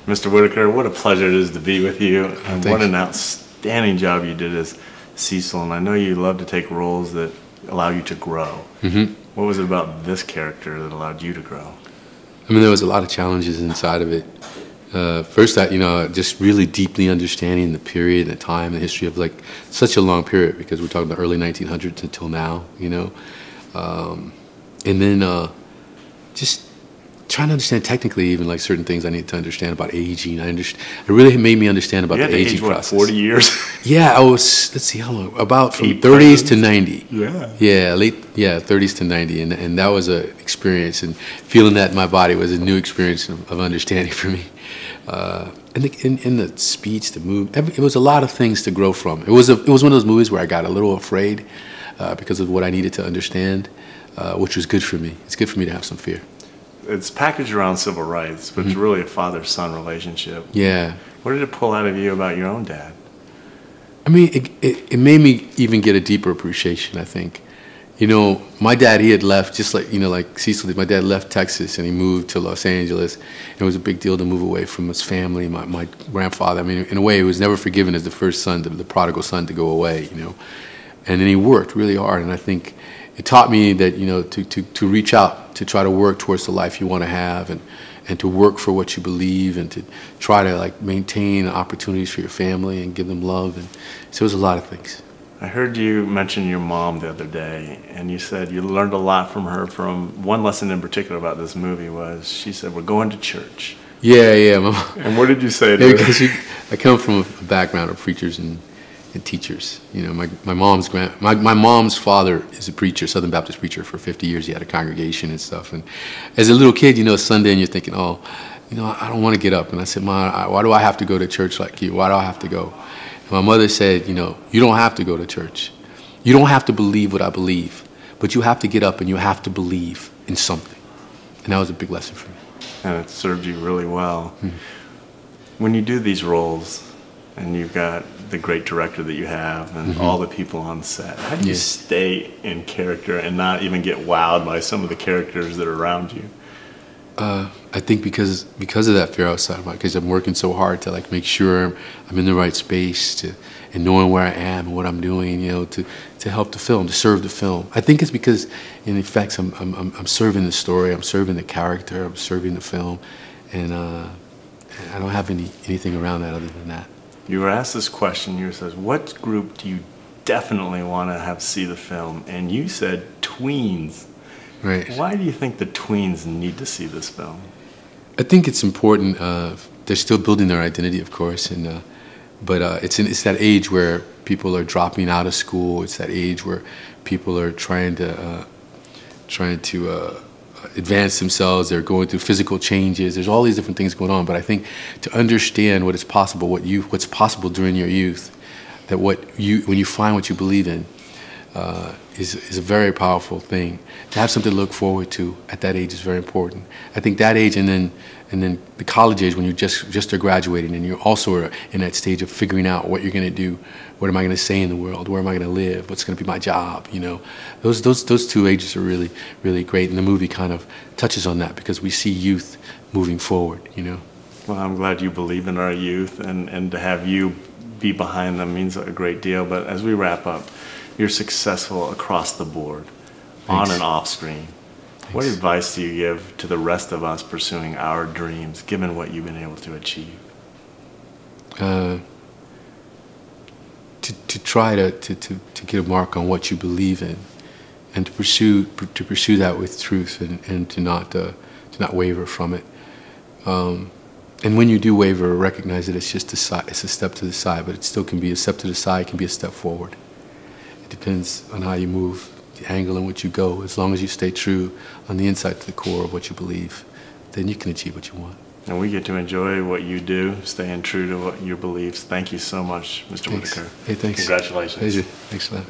Mr. Whitaker, what a pleasure it is to be with you. And what an outstanding job you did as Cecil. And I know you love to take roles that allow you to grow. What was it about this character that allowed you to grow? I mean, there was a lot of challenges inside of it. First, just really deeply understanding the period, the time, the history of like such a long period, because we're talking the early 1900s until now, and then just trying to understand technically even like certain things I need to understand about aging. It really made me understand about the aging process. 40 years? Yeah, I was, let's see, how long? About from 30s to 90. Yeah. Yeah, 30s to 90. And that was an experience, and feeling that in my body was a new experience of understanding for me. And in the speech, the move, it was a lot of things to grow from. It was one of those movies where I got a little afraid because of what I needed to understand, which was good for me. It's good for me to have some fear. It's packaged around civil rights, but it's really a father-son relationship. Yeah. What did it pull out of you about your own dad? I mean, it made me even get a deeper appreciation, I think. My dad, he had left, just like, like Cecil did. My dad left Texas and he moved to Los Angeles. It was a big deal to move away from his family. My grandfather, I mean, in a way, he was never forgiven as the first son, the prodigal son, to go away, And then he worked really hard, and I think it taught me that, to reach out, to try to work towards the life you want to have, and to work for what you believe, and to try to like maintain opportunities for your family and give them love. And so it was a lot of things. I heard you mention your mom the other day, and you said you learned a lot from her. From one lesson in particular about this movie was, she said, "We're going to church." Yeah. And what did you say to her? Because I come from a background of preachers and teachers. My mom's father is a preacher, Southern Baptist preacher for 50 years. He had a congregation and stuff. And as a little kid, Sunday, and you're thinking, oh, I don't want to get up. And I said, Ma, why do I have to go to church like you? Why do I have to go? And my mother said, you don't have to go to church. You don't have to believe what I believe, but you have to get up and you have to believe in something. And that was a big lesson for me. And it served you really well. When you do these roles, and you've got the great director that you have and all the people on set, how do you stay in character and not even get wowed by some of the characters that are around you? I think because of that fear outside, because I'm working so hard to like make sure I'm in the right space, and knowing where I am and what I'm doing, to help the film, to serve the film. I think it's because, in effect, I'm serving the story, I'm serving the character, I'm serving the film, and I don't have anything around that other than that. You were asked this question, you said, what group do you definitely want to have see the film? And you said tweens. Right. Why do you think the tweens need to see this film? I think it's important. They're still building their identity, of course, but it's that age where people are dropping out of school. It's that age where people are trying to advance themselves. They're going through physical changes. There's all these different things going on. But I think to understand what is possible, what's possible during your youth, that when you find what you believe in, is a very powerful thing. To have something to look forward to at that age is very important. I think that age, and then the college age, when you just are graduating, and you're also in that stage of figuring out what you're going to do. What am I going to say in the world? Where am I going to live? What's going to be my job? Those two ages are really, really great, and the movie kind of touches on that because we see youth moving forward. Well, I'm glad you believe in our youth, and to have you be behind them means a great deal. But as we wrap up, you're successful across the board, on and off screen. What advice do you give to the rest of us pursuing our dreams, given what you've been able to achieve? To try to get a mark on what you believe in, and to pursue that with truth, and to not waver from it. And when you do waver, recognize that it's just it's a step to the side, but it still can be a step to the side, it can be a step forward. It depends on how you move, the angle in which you go. As long as you stay true on the inside to the core of what you believe, then you can achieve what you want. And we get to enjoy what you do, staying true to your beliefs. Thank you so much, Mr. Whitaker. Hey, thanks. Congratulations. Pleasure. Thanks a lot.